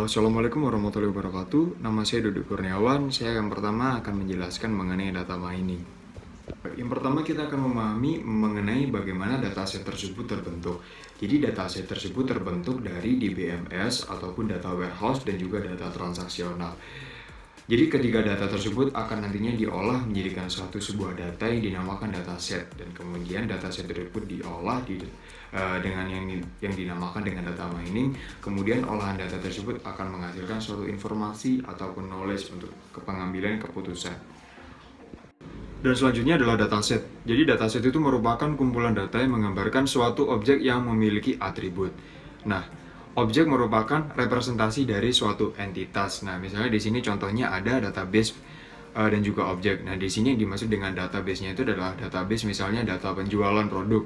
Assalamualaikum warahmatullahi wabarakatuh. Nama saya Dodi Kurniawan. Saya yang pertama akan menjelaskan mengenai data mining. Yang pertama kita akan memahami mengenai bagaimana dataset tersebut terbentuk. Jadi dataset tersebut terbentuk dari DBMS ataupun data warehouse dan juga data transaksional. Jadi ketiga data tersebut akan nantinya diolah menjadikan suatu sebuah data yang dinamakan dataset, dan kemudian dataset tersebut diolah dengan yang dinamakan dengan data mining. Kemudian olahan data tersebut akan menghasilkan suatu informasi ataupun knowledge untuk pengambilan keputusan. Dan selanjutnya adalah dataset. Jadi dataset itu merupakan kumpulan data yang menggambarkan suatu objek yang memiliki atribut. Nah, objek merupakan representasi dari suatu entitas. Nah, misalnya di sini contohnya ada database dan juga objek. Nah, di sini yang dimaksud dengan database-nya itu adalah database misalnya data penjualan produk.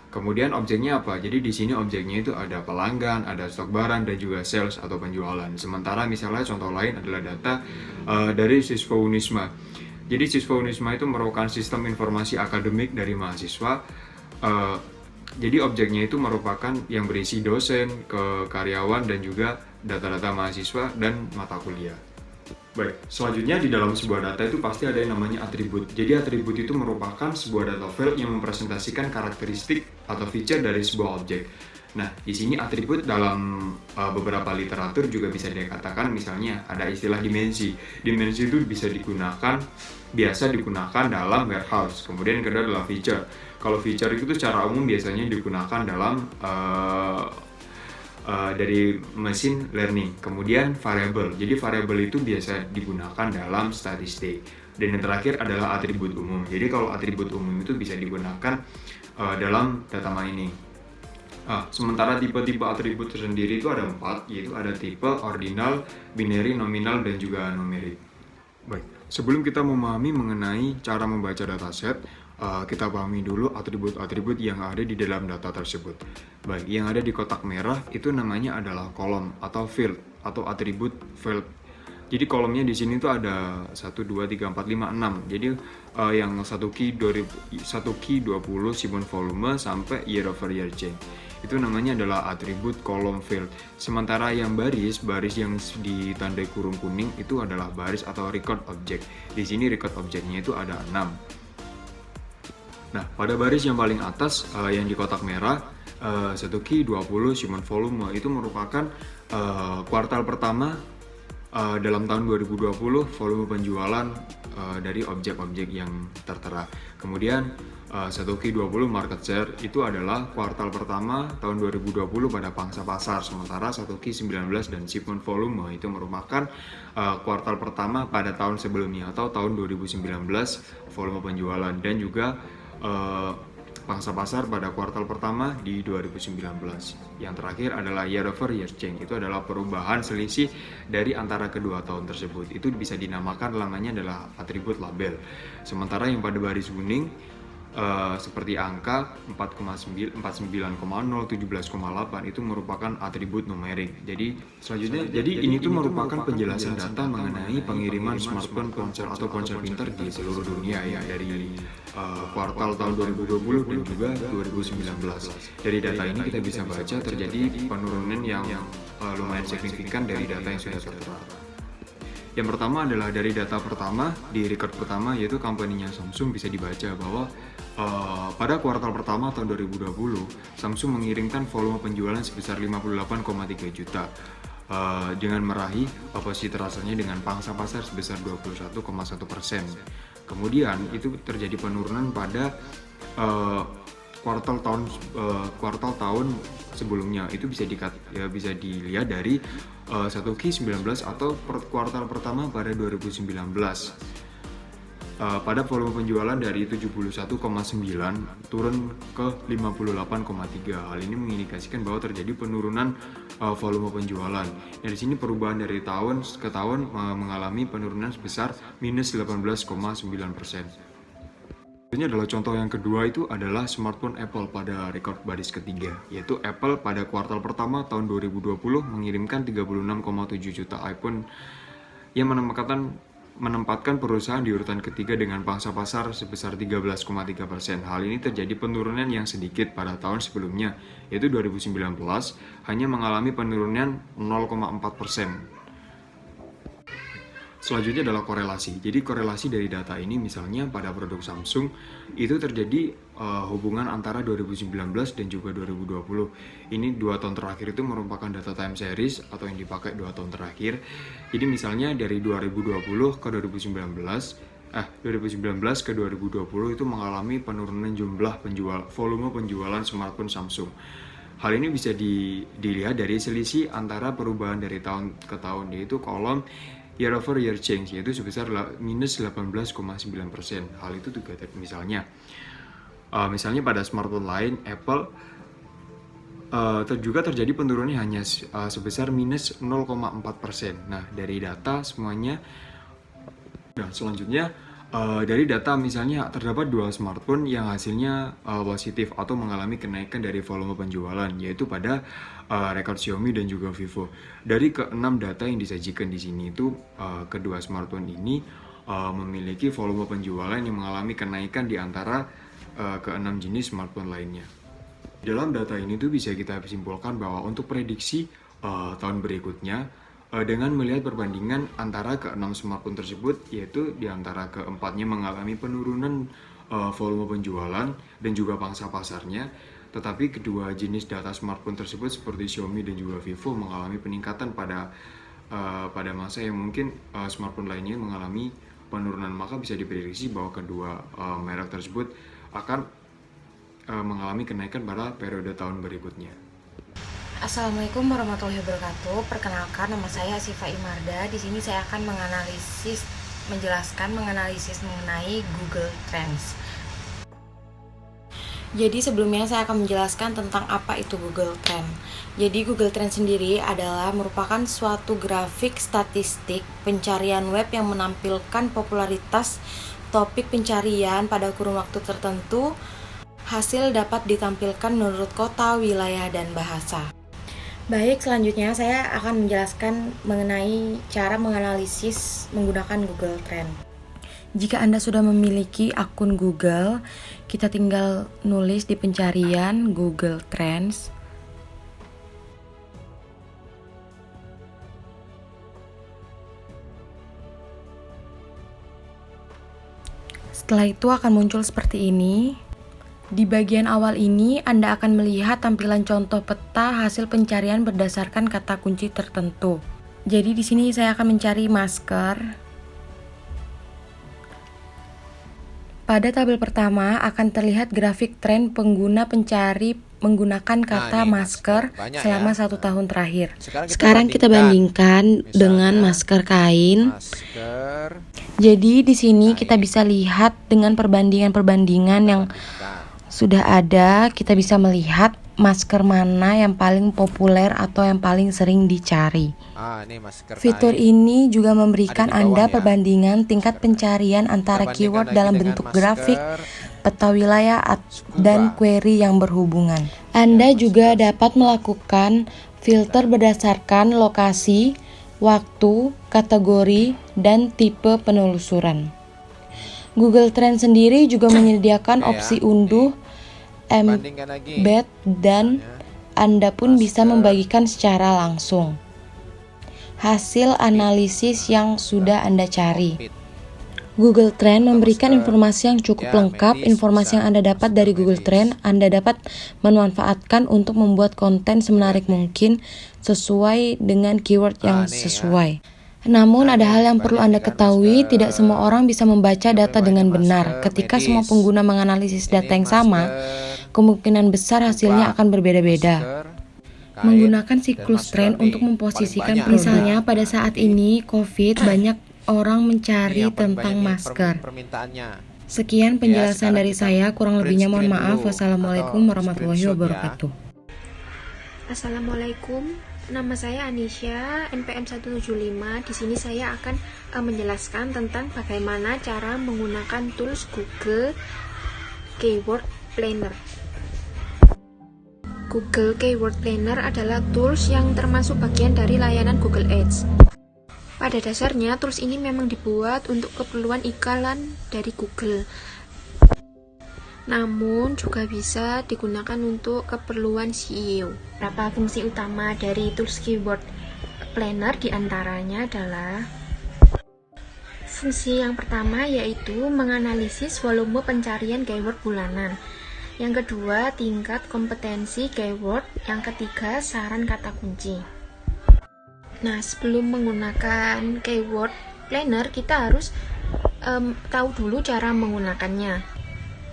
Kemudian objeknya apa? Jadi di sini objeknya itu ada pelanggan, ada stok barang dan juga sales atau penjualan. Sementara misalnya contoh lain adalah data dari siswa Unisma. Jadi siswa Unisma itu merupakan sistem informasi akademik dari mahasiswa. Jadi objeknya itu merupakan yang berisi dosen, karyawan, dan juga data-data mahasiswa dan mata kuliah. Baik, selanjutnya di dalam sebuah data itu pasti ada yang namanya atribut. Jadi atribut itu merupakan sebuah data file yang mempresentasikan karakteristik atau feature dari sebuah objek. Nah, di sini atribut dalam beberapa literatur juga bisa dikatakan misalnya ada istilah dimensi. Dimensi itu biasa digunakan dalam warehouse. Kemudian yang kedua adalah feature. Kalau feature itu secara umum biasanya digunakan dalam dari machine learning. Kemudian variable. Jadi variable itu biasa digunakan dalam statistik. Dan yang terakhir adalah atribut umum. Jadi kalau atribut umum itu bisa digunakan dalam data mining. Sementara tipe-tipe atribut tersendiri itu ada 4, yaitu ada tipe ordinal, binary, nominal, dan juga numerik. Baik, sebelum kita memahami mengenai cara membaca dataset, kita pahami dulu atribut-atribut yang ada di dalam data tersebut. Baik, yang ada di kotak merah itu namanya adalah kolom atau field atau atribut field. Jadi kolomnya di sini tuh ada 1, 2, 3, 4, 5, 6. Jadi yang 1 key 20 simon volume sampai year over year change. Itu namanya adalah atribut kolom field. Sementara yang baris yang ditandai kurung kuning itu adalah baris atau record object. Di sini record objectnya itu ada 6. Nah, pada baris yang paling atas yang di kotak merah 1 key 20 simon volume itu merupakan kuartal pertama dalam tahun 2020 volume penjualan dari objek-objek yang tertera. Kemudian 1 key 20 market share itu adalah kuartal pertama tahun 2020 pada pangsa pasar. Sementara 1 key 19 dan shipment volume itu merupakan kuartal pertama pada tahun sebelumnya atau tahun 2019 volume penjualan, dan juga pangsa pasar pada kuartal pertama di 2019. Yang terakhir adalah year over year change. Itu adalah perubahan selisih dari antara kedua tahun tersebut. Itu bisa dinamakan namanya adalah atribut label. Sementara yang pada baris kuning seperti angka 49,0, 17,8 itu merupakan atribut numerik. Jadi selanjutnya, ini tuh merupakan penjelasan data mengenai pengiriman smartphone, ponsel atau ponsel pintar di seluruh dunia ya, dari kuartal tahun 2020 dan juga 2019. Dari data ini kita bisa baca terjadi penurunan yang lumayan signifikan dari data yang sudah tertera. Yang pertama adalah dari data pertama, di record pertama, yaitu company-nya Samsung. Bisa dibaca bahwa pada kuartal pertama tahun 2020, Samsung mengirimkan volume penjualan sebesar 58,3 juta dengan meraih posisi terasalnya dengan pangsa pasar sebesar 21,1%. Kemudian itu terjadi penurunan pada kuartal tahun sebelumnya. Itu bisa dilihat dari 1 key 19 atau kuartal pertama pada 2019. Pada volume penjualan dari 71,9 turun ke 58,3. Hal ini mengindikasikan bahwa terjadi penurunan volume penjualan. Dan di sini perubahan dari tahun ke tahun mengalami penurunan sebesar minus 18,9%. Ini adalah contoh yang kedua, itu adalah smartphone Apple pada record baris ketiga, yaitu Apple pada kuartal pertama tahun 2020 mengirimkan 36,7 juta iPhone yang menempatkan menempatkan perusahaan di urutan ketiga dengan pangsa pasar sebesar 13,3%. Hal ini terjadi penurunan yang sedikit pada tahun sebelumnya, yaitu 2019 hanya mengalami penurunan 0,4%. Selanjutnya adalah korelasi. Jadi korelasi dari data ini misalnya pada produk Samsung itu terjadi hubungan antara 2019 dan juga 2020. Ini 2 tahun terakhir itu merupakan data time series atau yang dipakai 2 tahun terakhir. Jadi misalnya dari 2020 ke 2019 ke 2020 itu mengalami penurunan jumlah volume penjualan smartphone Samsung. Hal ini bisa dilihat dari selisih antara perubahan dari tahun ke tahun, yaitu kolom year over year change, yaitu sebesar minus 18,9%. Hal itu juga misalnya pada smartphone lain Apple juga terjadi penurunan hanya sebesar minus 0,4%. Nah, dari data semuanya. Nah, selanjutnya dari data misalnya terdapat 2 smartphone yang hasilnya positif atau mengalami kenaikan dari volume penjualan, yaitu pada rekor Xiaomi dan juga Vivo. Dari ke-6 data yang disajikan di sini itu kedua smartphone ini memiliki volume penjualan yang mengalami kenaikan di antara ke-6 jenis smartphone lainnya. Dalam data ini tuh bisa kita simpulkan bahwa untuk prediksi tahun berikutnya dengan melihat perbandingan antara ke-6 smartphone tersebut, yaitu di antara ke-4-nya mengalami penurunan volume penjualan dan juga pangsa pasarnya, tetapi kedua jenis data smartphone tersebut seperti Xiaomi dan juga Vivo mengalami peningkatan pada masa yang mungkin smartphone lainnya mengalami penurunan. Maka bisa diprediksi bahwa kedua merek tersebut akan mengalami kenaikan pada periode tahun berikutnya. Assalamualaikum warahmatullahi wabarakatuh. Perkenalkan, nama saya Siva Imarda. Di sini saya akan menganalisis mengenai Google Trends. Jadi sebelumnya saya akan menjelaskan tentang apa itu Google Trend. Jadi Google Trend sendiri adalah merupakan suatu grafik statistik pencarian web yang menampilkan popularitas topik pencarian pada kurun waktu tertentu. Hasil dapat ditampilkan menurut kota, wilayah, dan bahasa. Baik, selanjutnya saya akan menjelaskan mengenai cara menganalisis menggunakan Google Trend. Jika Anda sudah memiliki akun Google, kita tinggal nulis di pencarian Google Trends. Setelah itu akan muncul seperti ini. Di bagian awal ini, Anda akan melihat tampilan contoh peta hasil pencarian berdasarkan kata kunci tertentu. Jadi di sini saya akan mencari masker. Pada tabel pertama akan terlihat grafik tren pengguna pencari menggunakan kata masker selama 1 tahun terakhir. Sekarang kita bandingkan dengan masker kain. Jadi di sini kita bisa lihat dengan perbandingan yang sudah ada, kita bisa melihat masker mana yang paling populer atau yang paling sering dicari. Fitur ini juga memberikan Anda perbandingan tingkat pencarian antara keyword dalam bentuk grafik, peta wilayah, dan query yang berhubungan. Anda juga dapat melakukan filter berdasarkan lokasi, waktu, kategori, dan tipe penelusuran. Google Trend sendiri juga menyediakan opsi unduh, embed, dan Anda pun bisa membagikan secara langsung hasil analisis yang sudah Anda cari. Google Trend memberikan informasi yang cukup lengkap. Informasi yang Anda dapat dari Google Trend, Anda dapat memanfaatkan untuk membuat konten semenarik mungkin sesuai dengan keyword yang sesuai. Namun ada hal yang perlu Anda ketahui, tidak semua orang bisa membaca data dengan benar. Ketika semua pengguna menganalisis data yang sama, kemungkinan besar hasilnya akan berbeda-beda. Menggunakan siklus tren untuk memposisikan produk. Misalnya pada saat ini COVID, banyak orang mencari tentang masker. Sekian penjelasan dari saya, kurang lebihnya mohon maaf. Wassalamualaikum warahmatullahi wabarakatuh. Assalamualaikum. Nama saya Anisha, NPM 175. Di sini saya akan menjelaskan tentang bagaimana cara menggunakan tools Google Keyword Planner. Google Keyword Planner adalah tools yang termasuk bagian dari layanan Google Ads. Pada dasarnya, tools ini memang dibuat untuk keperluan iklan dari Google. Namun, juga bisa digunakan untuk keperluan SEO. Beberapa fungsi utama dari tools Keyword Planner diantaranya adalah fungsi yang pertama yaitu menganalisis volume pencarian keyword bulanan. Yang kedua, tingkat kompetensi keyword. Yang ketiga, saran kata kunci. Nah, sebelum menggunakan Keyword Planner, kita harus tahu dulu cara menggunakannya.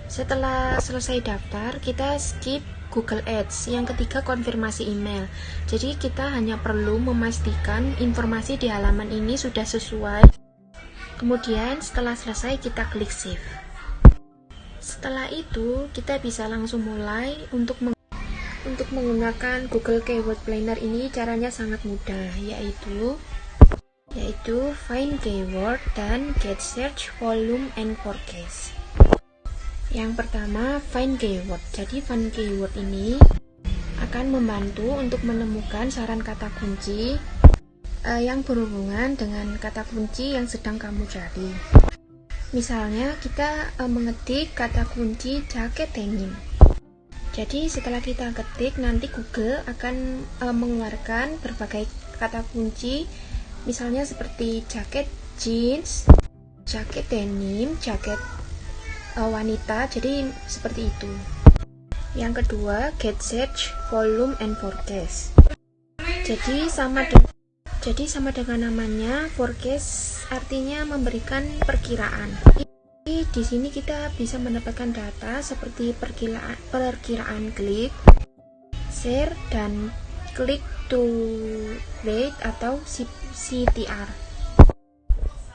Setelah selesai daftar, kita skip Google Ads. Yang ketiga, konfirmasi email. Jadi, kita hanya perlu memastikan informasi di halaman ini sudah sesuai. Kemudian, setelah selesai, kita klik save. Setelah itu, kita bisa langsung mulai untuk menggunakan Google Keyword Planner ini. Caranya sangat mudah, yaitu find keyword dan get search volume and forecast. Yang pertama, find keyword. Jadi find keyword ini akan membantu untuk menemukan saran kata kunci yang berhubungan dengan kata kunci yang sedang kamu cari. Misalnya kita mengetik kata kunci jaket denim. Jadi setelah kita ketik, nanti Google akan mengeluarkan berbagai kata kunci, misalnya seperti jaket jeans, jaket denim, jaket wanita, jadi seperti itu. Yang kedua, get search volume and forecast. Jadi sama dengan namanya, forecast artinya memberikan perkiraan. Di sini kita bisa mendapatkan data seperti perkiraan klik, share, dan click to rate atau CTR.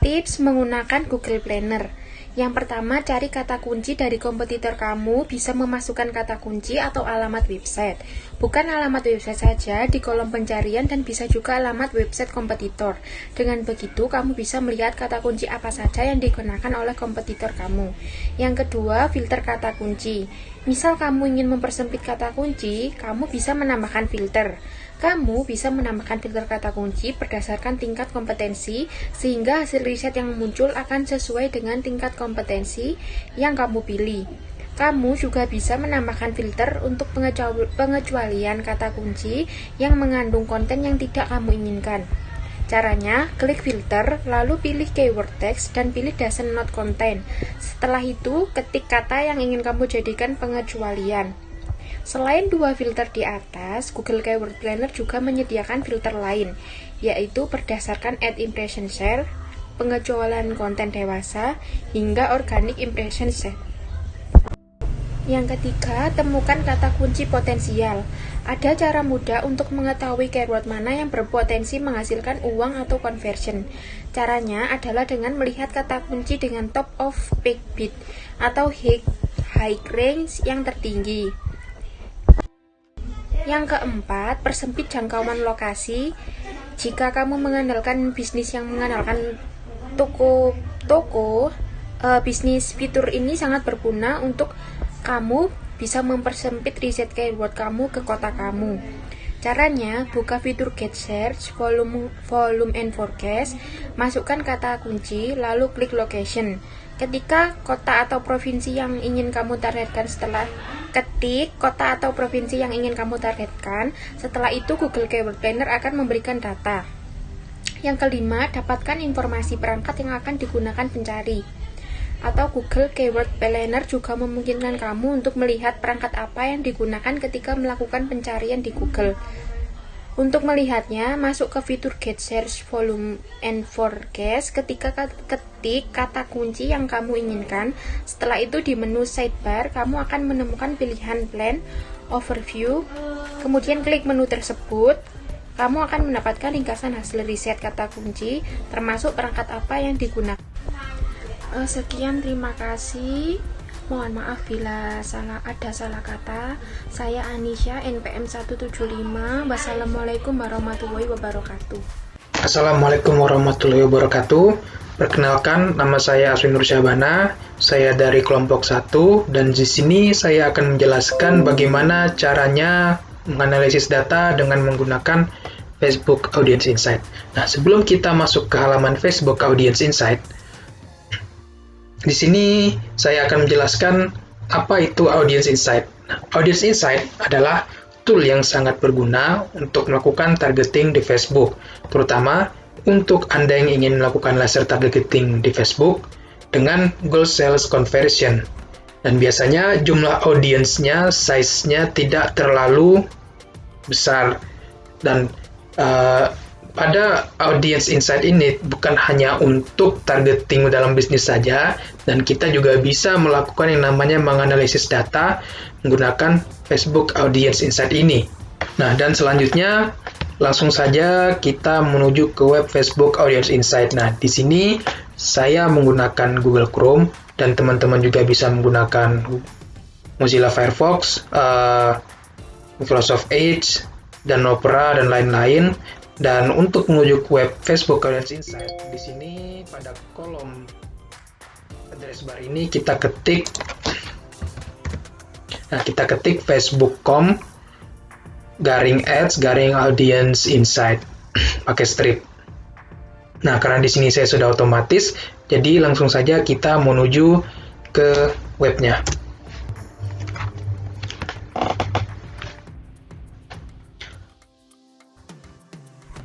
Tips menggunakan Google Planner. Yang pertama, cari kata kunci dari kompetitor kamu, bisa memasukkan kata kunci atau alamat website. Bukan alamat website saja, di kolom pencarian dan bisa juga alamat website kompetitor. Dengan begitu, kamu bisa melihat kata kunci apa saja yang digunakan oleh kompetitor kamu. Yang kedua, filter kata kunci. Misal kamu ingin mempersempit kata kunci, kamu bisa menambahkan filter. Kamu bisa menambahkan filter kata kunci berdasarkan tingkat kompetensi, sehingga hasil riset yang muncul akan sesuai dengan tingkat kompetensi yang kamu pilih. Kamu juga bisa menambahkan filter untuk pengecualian kata kunci yang mengandung konten yang tidak kamu inginkan. Caranya, klik filter, lalu pilih keyword text dan pilih doesn't not contain. Setelah itu, ketik kata yang ingin kamu jadikan pengecualian. Selain dua filter di atas, Google Keyword Planner juga menyediakan filter lain, yaitu berdasarkan ad impression share, pengecualian konten dewasa, hingga organic impression share. Yang ketiga, temukan kata kunci potensial. Ada cara mudah untuk mengetahui keyword mana yang berpotensi menghasilkan uang atau conversion. Caranya adalah dengan melihat kata kunci dengan top of page bid atau high range yang tertinggi. Yang keempat, persempit jangkauan lokasi. Jika kamu mengandalkan bisnis yang mengandalkan toko, bisnis fitur ini sangat berguna untuk kamu bisa mempersempit riset keyword kamu ke kota kamu. Caranya, buka fitur Get Search, Volume and Forecast, masukkan kata kunci, lalu klik Location. Ketika kota atau provinsi yang ingin kamu targetkan setelah itu Google Keyword Planner akan memberikan data. Yang kelima, dapatkan informasi perangkat yang akan digunakan pencari. Atau Google Keyword Planner juga memungkinkan kamu untuk melihat perangkat apa yang digunakan ketika melakukan pencarian di Google. Untuk melihatnya, masuk ke fitur Get Search Volume and Forecast ketika ketik kata kunci yang kamu inginkan. Setelah itu di menu sidebar, kamu akan menemukan pilihan Plan, Overview, kemudian klik menu tersebut. Kamu akan mendapatkan ringkasan hasil riset kata kunci, termasuk perangkat apa yang digunakan. Sekian, terima kasih. Mohon maaf bila ada salah kata. Saya Anisha, NPM 175. Wassalamualaikum warahmatullahi wabarakatuh. Assalamualaikum warahmatullahi wabarakatuh. Perkenalkan, nama saya Aswin Nur Syahbana. Saya dari kelompok 1 dan di sini saya akan menjelaskan bagaimana caranya menganalisis data dengan menggunakan Facebook Audience Insight. Nah, sebelum kita masuk ke halaman Facebook Audience Insight, di sini saya akan menjelaskan apa itu Audience Insight. Nah, Audience Insight adalah tool yang sangat berguna untuk melakukan targeting di Facebook, terutama untuk Anda yang ingin melakukan laser targeting di Facebook dengan goal sales conversion. Dan biasanya jumlah audiensnya, size-nya tidak terlalu besar. Dan pada Audience Insight ini bukan hanya untuk targeting dalam bisnis saja, dan kita juga bisa melakukan yang namanya menganalisis data menggunakan Facebook Audience Insight ini. Nah, dan selanjutnya langsung saja kita menuju ke web Facebook Audience Insight. Nah, di sini saya menggunakan Google Chrome dan teman-teman juga bisa menggunakan Mozilla Firefox, Microsoft Edge, dan Opera dan lain-lain. Dan untuk menuju ke web Facebook Audience Insight, di sini pada kolom address bar ini kita ketik facebook.com /ads/audience insight pakai strip. Nah, karena di sini saya sudah otomatis, jadi langsung saja kita menuju ke webnya.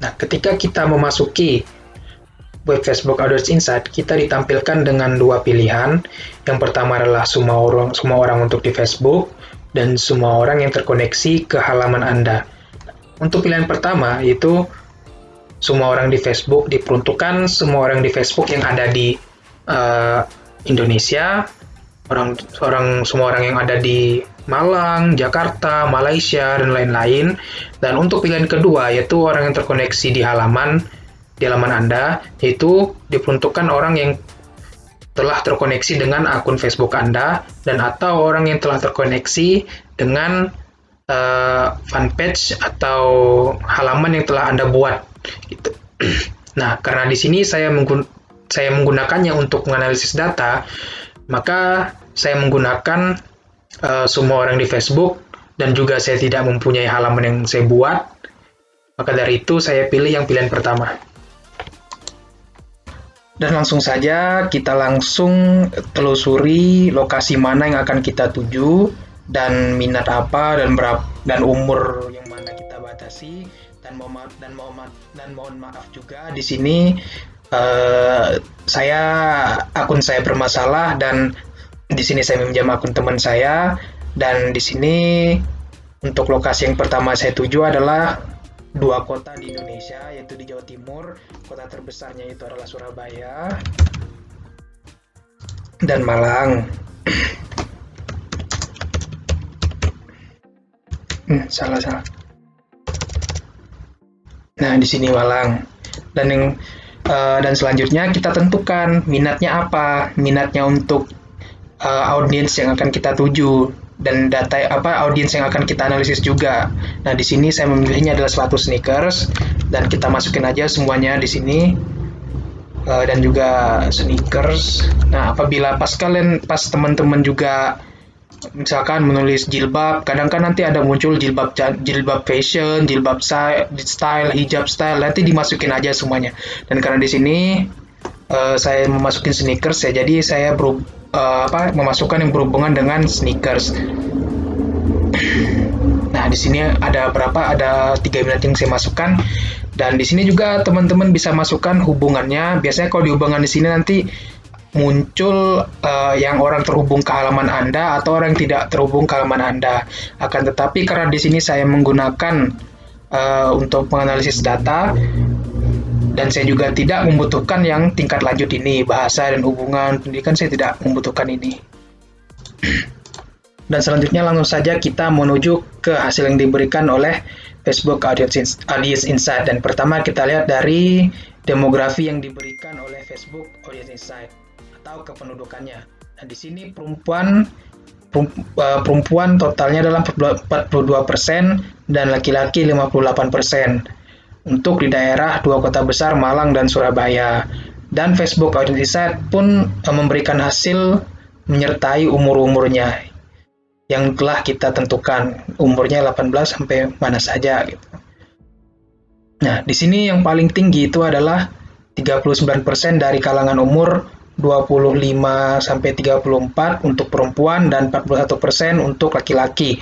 Nah, ketika kita memasuki web Facebook Audience Insight, kita ditampilkan dengan dua pilihan. Yang pertama adalah semua orang untuk di Facebook, dan semua orang yang terkoneksi ke halaman Anda. Untuk pilihan pertama, yaitu semua orang di Facebook, diperuntukkan semua orang di Facebook yang ada di Indonesia, semua orang yang ada di Malang, Jakarta, Malaysia, dan lain-lain. Dan untuk pilihan kedua, yaitu orang yang terkoneksi di halaman Anda, yaitu diperuntukkan orang yang telah terkoneksi dengan akun Facebook Anda, dan atau orang yang telah terkoneksi dengan fanpage atau halaman yang telah Anda buat. Gitu. Nah, karena di sini saya menggunakannya untuk menganalisis data, maka saya menggunakan semua orang di Facebook, dan juga saya tidak mempunyai halaman yang saya buat. Maka dari itu saya pilih yang pilihan pertama. Dan langsung saja kita langsung telusuri lokasi mana yang akan kita tuju, dan minat apa, dan berapa, dan umur yang mana kita batasi. Dan mohon maaf juga di sini akun saya bermasalah, dan di sini saya meminjam akun teman saya. Dan di sini untuk lokasi yang pertama saya tuju adalah dua kota di Indonesia, yaitu di Jawa Timur. Kota terbesarnya itu adalah Surabaya dan Malang. Salah. Nah, di sini Malang. Dan selanjutnya kita tentukan minatnya apa. Minatnya untuk audiens yang akan kita tuju, dan data audiens yang akan kita analisis juga. Nah, di sini saya memilihnya adalah sepatu sneakers, dan kita masukin aja semuanya di sini, dan juga sneakers. Nah, apabila pas teman-teman juga misalkan menulis jilbab, kadang kan nanti ada muncul jilbab fashion, jilbab style, hijab style, nanti dimasukin aja semuanya. Dan karena di sini saya memasukin sneakers, jadi saya memasukkan yang berhubungan dengan sneakers. Nah, di sini ada 3 minat yang saya masukkan, dan di sini juga teman-teman bisa masukkan hubungannya. Biasanya kalau di hubungan di sini nanti muncul yang orang terhubung ke halaman Anda atau orang yang tidak terhubung ke halaman Anda. Akan tetapi karena di sini saya menggunakan untuk menganalisis data, dan saya juga tidak membutuhkan yang tingkat lanjut ini, bahasa dan hubungan pendidikan, saya tidak membutuhkan ini. Dan selanjutnya langsung saja kita menuju ke hasil yang diberikan oleh Facebook Audience Insight. Dan pertama kita lihat dari demografi yang diberikan oleh Facebook Audience Insight atau kependudukannya. Nah, di sini perempuan totalnya adalah 42% dan laki-laki 58%. Untuk di daerah 2 kota besar Malang dan Surabaya. Dan Facebook Audience Insight pun memberikan hasil menyertai umur-umurnya yang telah kita tentukan, umurnya 18 sampai mana saja gitu. Nah, di sini yang paling tinggi itu adalah 39% dari kalangan umur 25 sampai 34 untuk perempuan dan 41% untuk laki-laki.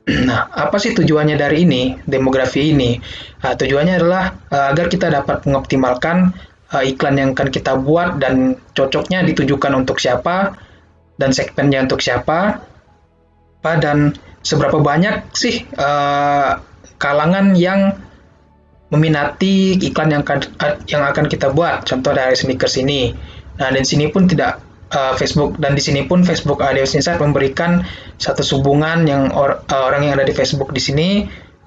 Nah, apa sih tujuannya dari ini, demografi ini? Nah, tujuannya adalah agar kita dapat mengoptimalkan iklan yang akan kita buat dan cocoknya ditujukan untuk siapa dan segmennya untuk siapa, dan seberapa banyak sih kalangan yang meminati iklan yang akan kita buat. Contoh dari sneakers ini. Nah, dan sini pun tidak Facebook Audience Insight memberikan satu hubungan yang orang yang ada di Facebook di sini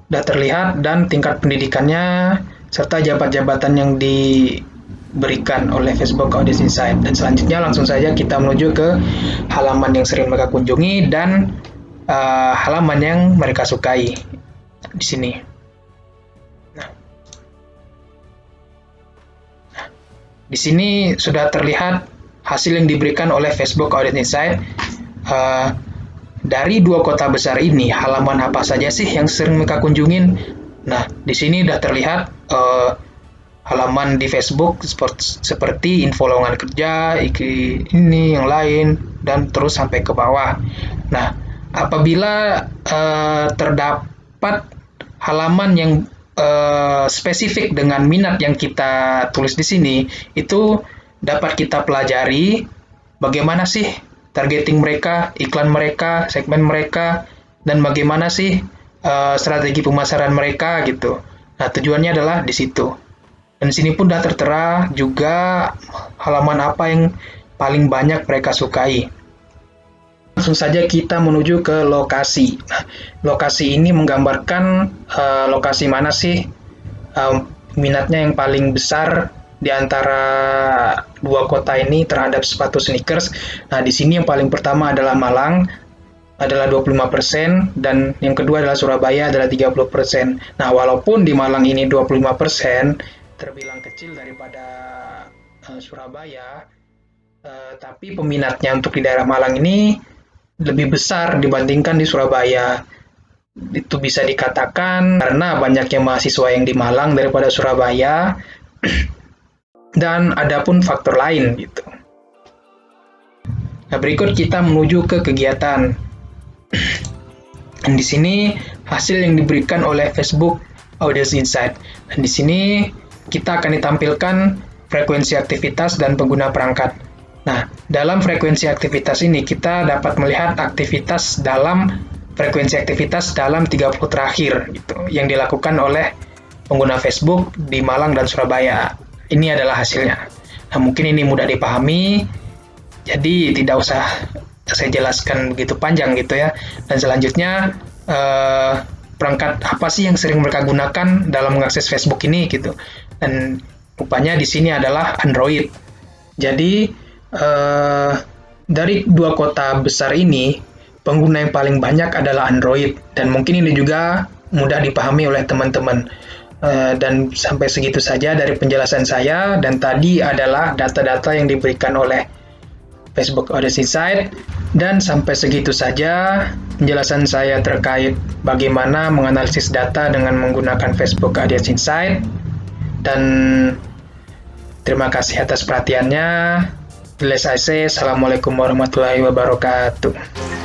sudah terlihat dan tingkat pendidikannya serta jabatan-jabatan yang diberikan oleh Facebook Audience Insight. Dan selanjutnya langsung saja kita menuju ke halaman yang sering mereka kunjungi dan halaman yang mereka sukai di sini. Di sini sudah terlihat hasil yang diberikan oleh Facebook Audience Insight. Dari 2 kota besar ini, halaman apa saja sih yang sering mereka kunjungin? Nah, di sini sudah terlihat halaman di Facebook seperti info lowongan kerja, ini yang lain, dan terus sampai ke bawah. Nah, apabila terdapat halaman yang spesifik dengan minat yang kita tulis di sini, itu dapat kita pelajari bagaimana sih targeting mereka, iklan mereka, segmen mereka, dan bagaimana sih strategi pemasaran mereka gitu. Nah, tujuannya adalah di situ. Dan di sini pun sudah tertera juga halaman apa yang paling banyak mereka sukai. Langsung saja kita menuju ke lokasi. Nah, lokasi ini menggambarkan lokasi mana sih minatnya yang paling besar di antara 2 kota ini terhadap sepatu sneakers. Nah, di sini yang paling pertama adalah Malang, adalah 25%, dan yang kedua adalah Surabaya, adalah 30%. Nah, walaupun di Malang ini 25%, terbilang kecil daripada Surabaya, tapi peminatnya untuk di daerah Malang ini lebih besar dibandingkan di Surabaya. Itu bisa dikatakan karena banyaknya mahasiswa yang di Malang daripada Surabaya, dan ada pun faktor lain gitu. Nah, berikut kita menuju ke kegiatan. Dan di sini hasil yang diberikan oleh Facebook Audience Insight. Dan di sini kita akan ditampilkan frekuensi aktivitas dan pengguna perangkat. Nah, dalam frekuensi aktivitas ini kita dapat melihat frekuensi aktivitas dalam 30 terakhir gitu, yang dilakukan oleh pengguna Facebook di Malang dan Surabaya. Ini adalah hasilnya. Nah, mungkin ini mudah dipahami, jadi tidak usah saya jelaskan begitu panjang gitu ya. Dan selanjutnya perangkat apa sih yang sering mereka gunakan dalam mengakses Facebook ini gitu. Dan rupanya di sini adalah Android. Jadi dari 2 kota besar ini, pengguna yang paling banyak adalah Android, dan mungkin ini juga mudah dipahami oleh teman-teman. Dan sampai segitu saja dari penjelasan saya, dan tadi adalah data-data yang diberikan oleh Facebook Audience Insight, dan sampai segitu saja penjelasan saya terkait bagaimana menganalisis data dengan menggunakan Facebook Audience Insight. Dan terima kasih atas perhatiannya. Assalamualaikum warahmatullahi wabarakatuh.